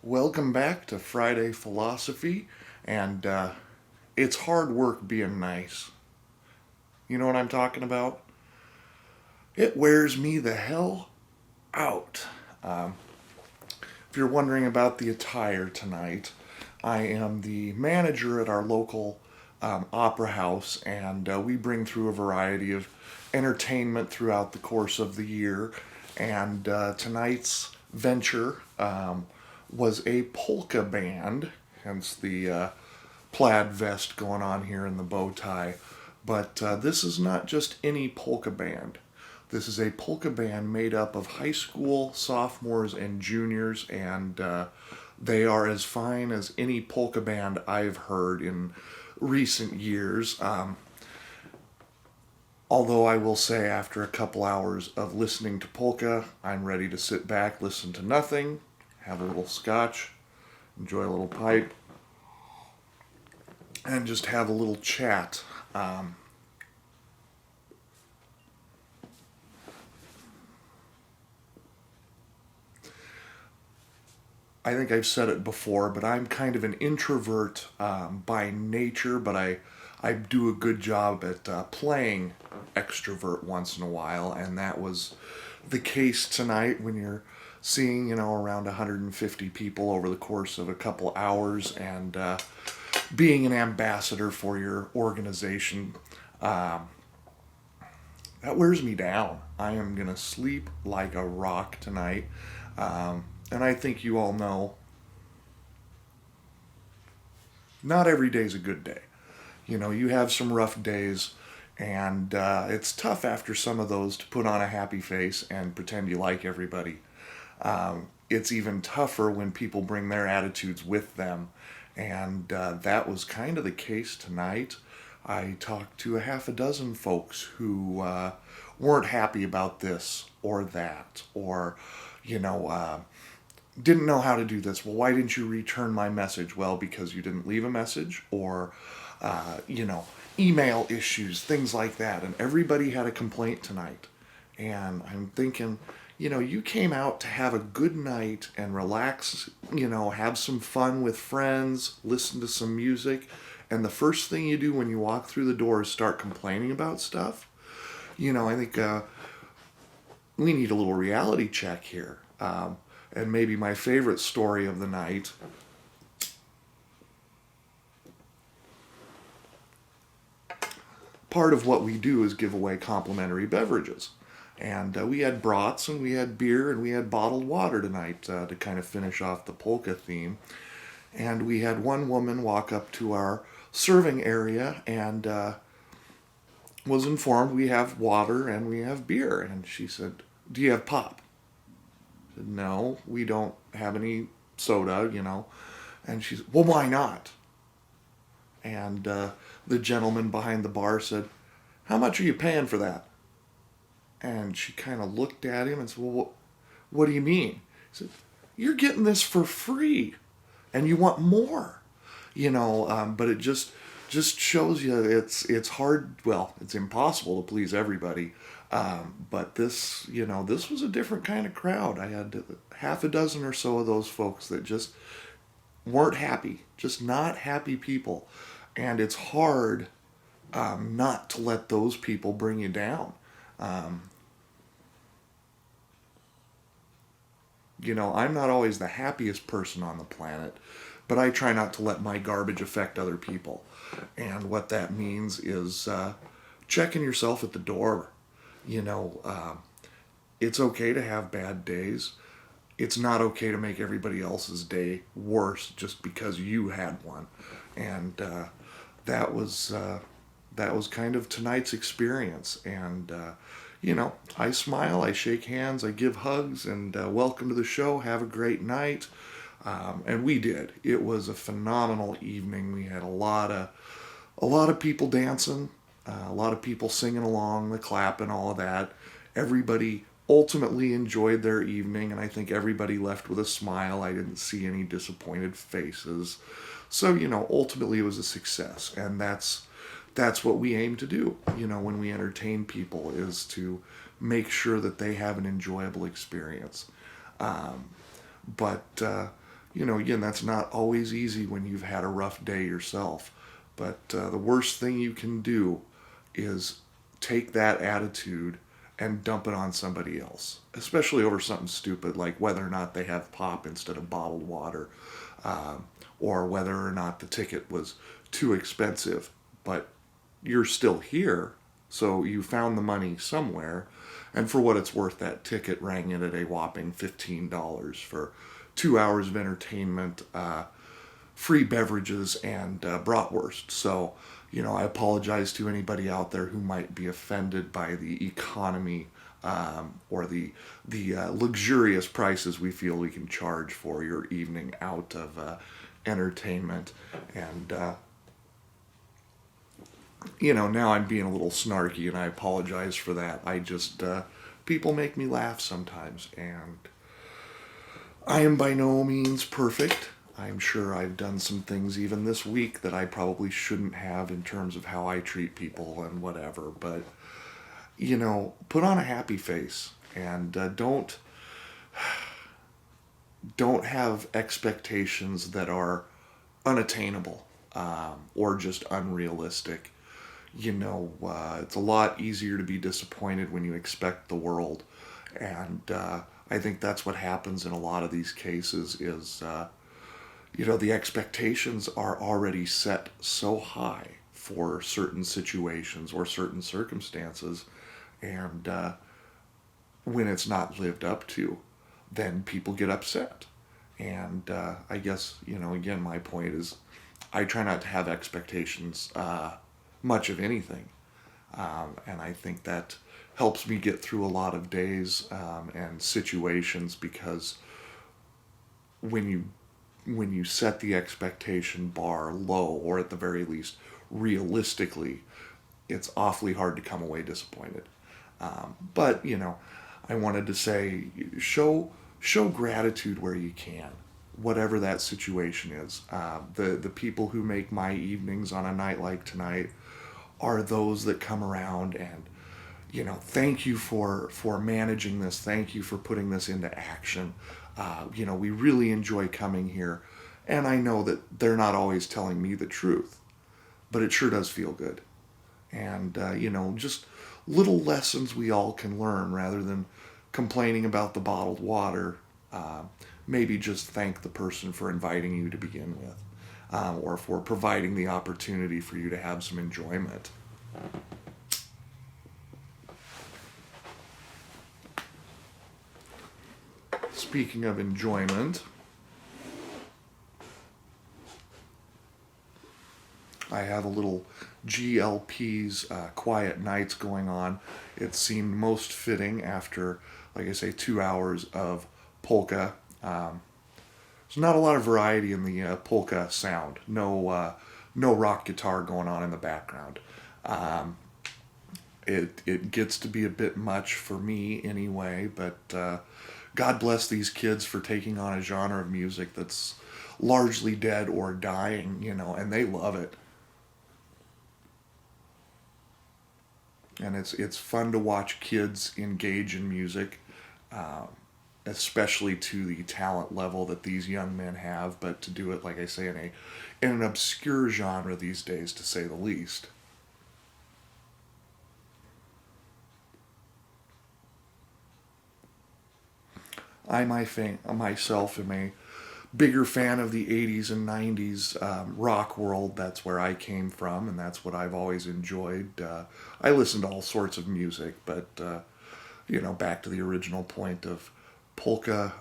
Welcome back to Friday Philosophy, and it's hard work being nice. You know what I'm talking about? It wears me the hell out. Um, if you're wondering about the attire tonight, I am the manager at our local opera house, and we bring through a variety of entertainment throughout the course of the year. And tonight's venture was a polka band, hence the plaid vest going on here and the bow tie. But this is not just any polka band. This is a polka band made up of high school sophomores and juniors, and they are as fine as any polka band I've heard in recent years. Although I will say, after a couple hours of listening to polka, I'm ready to sit back, listen to nothing, have a little scotch, enjoy a little pipe, and just have a little chat. I think I've said it before, but I'm kind of an introvert by nature, but I do a good job at playing extrovert once in a while, and that was the case tonight when you're seeing, around 150 people over the course of a couple hours and being an ambassador for your organization. Um, that wears me down. I am going to sleep like a rock tonight. And I think you all know not every day's a good day. You have some rough days, and it's tough after some of those to put on a happy face and pretend you like everybody. It's even tougher when people bring their attitudes with them, and that was kind of the case tonight. I talked to a half a dozen folks who weren't happy about this or that, or, you know, uh, didn't know how to do this. Well, why didn't you return my message? Well, because you didn't leave a message, or, email issues, things like that. And everybody had a complaint tonight. And I'm thinking, you came out to have a good night and relax, have some fun with friends, listen to some music. And the first thing you do when you walk through the door is start complaining about stuff. I think we need a little reality check here. And maybe my favorite story of the night, part of what we do is give away complimentary beverages. And we had brats and we had beer and we had bottled water tonight to kind of finish off the polka theme. And we had one woman walk up to our serving area and was informed we have water and we have beer. And she said, "Do you have pop?" I said, "No, we don't have any soda. And she said, "Well, why not?" And the gentleman behind the bar said, "How much are you paying for that?" And she kind of looked at him and said, "Well, what do you mean?" He said, "You're getting this for free and you want more." But it just shows you it's hard. Well, it's impossible to please everybody. But this was a different kind of crowd. I had half a dozen or so of those folks that just weren't happy, just not happy people. And it's hard not to let those people bring you down. Um, I'm not always the happiest person on the planet, but I try not to let my garbage affect other people. And what that means is checking yourself at the door. You know, um, it's okay to have bad days. It's not okay to make everybody else's day worse just because you had one. And that was that was kind of tonight's experience. And I smile, I shake hands, I give hugs, and welcome to the show. Have a great night. And we did. It was a phenomenal evening. We had a lot of people dancing, a lot of people singing along, the clapping, all of that. Everybody ultimately enjoyed their evening, and I think everybody left with a smile. I didn't see any disappointed faces. So, ultimately it was a success, and that's what we aim to do, when we entertain people, is to make sure that they have an enjoyable experience. But again, that's not always easy when you've had a rough day yourself. But the worst thing you can do is take that attitude and dump it on somebody else, especially over something stupid like whether or not they have pop instead of bottled water, um, or whether or not the ticket was too expensive. But you're still here, so you found the money somewhere. And for what it's worth, that ticket rang in at a whopping $15 for 2 hours of entertainment, free beverages, and bratwurst. So, I apologize to anybody out there who might be offended by the economy, or the luxurious prices we feel we can charge for your evening out of entertainment. And now I'm being a little snarky, and I apologize for that. People make me laugh sometimes, and I am by no means perfect. I'm sure I've done some things even this week that I probably shouldn't have in terms of how I treat people and whatever, but, put on a happy face, and don't have expectations that are unattainable, or just unrealistic. It's a lot easier to be disappointed when you expect the world, and I think that's what happens in a lot of these cases. Is the expectations are already set so high for certain situations or certain circumstances, and when it's not lived up to, then people get upset. And I guess, again, my point is I try not to have expectations, much of anything. And I think that helps me get through a lot of days, and situations, because when you set the expectation bar low, or at the very least realistically, it's awfully hard to come away disappointed. But I wanted to say, show gratitude where you can, whatever that situation is. The people who make my evenings on a night like tonight are those that come around and, thank you for managing this. Thank you for putting this into action. We really enjoy coming here. And I know that they're not always telling me the truth, but it sure does feel good. And, just little lessons we all can learn rather than complaining about the bottled water. Maybe just thank the person for inviting you to begin with, or for providing the opportunity for you to have some enjoyment. Speaking of enjoyment, I have a little GLP's quiet nights going on. It seemed most fitting after, like I say, 2 hours of polka. There's not a lot of variety in the polka sound. No rock guitar going on in the background. It gets to be a bit much for me anyway, but God bless these kids for taking on a genre of music that's largely dead or dying, and they love it. And it's fun to watch kids engage in music, especially to the talent level that these young men have. But to do it, like I say, in an obscure genre these days, to say the least. Myself am a bigger fan of the 80s and 90s rock world. That's where I came from, and that's what I've always enjoyed. I listen to all sorts of music, but, back to the original point of polka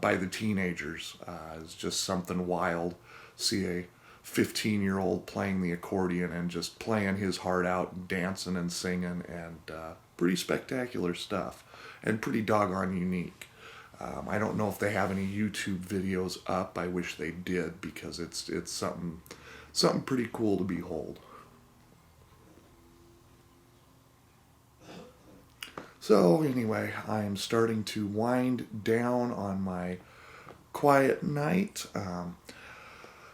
by the teenagers is just something wild. See a 15-year-old playing the accordion and just playing his heart out and dancing and singing, and pretty spectacular stuff, and pretty doggone unique. I don't know if they have any YouTube videos up. I wish they did, because it's something pretty cool to behold. So anyway, I'm starting to wind down on my quiet night.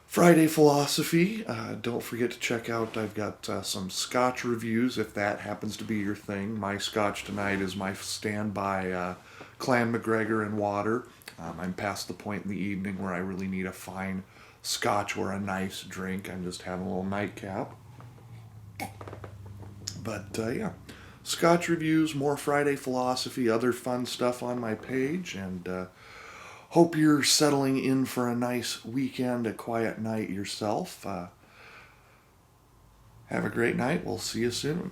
Friday philosophy. Don't forget to check out. I've got some Scotch reviews if that happens to be your thing. My Scotch tonight is my standby Clan McGregor and water. I'm past the point in the evening where I really need a fine Scotch or a nice drink. I'm just having a little nightcap. But yeah, Scotch reviews, more Friday philosophy, other fun stuff on my page, and hope you're settling in for a nice weekend, a quiet night yourself. Have a great night. We'll see you soon.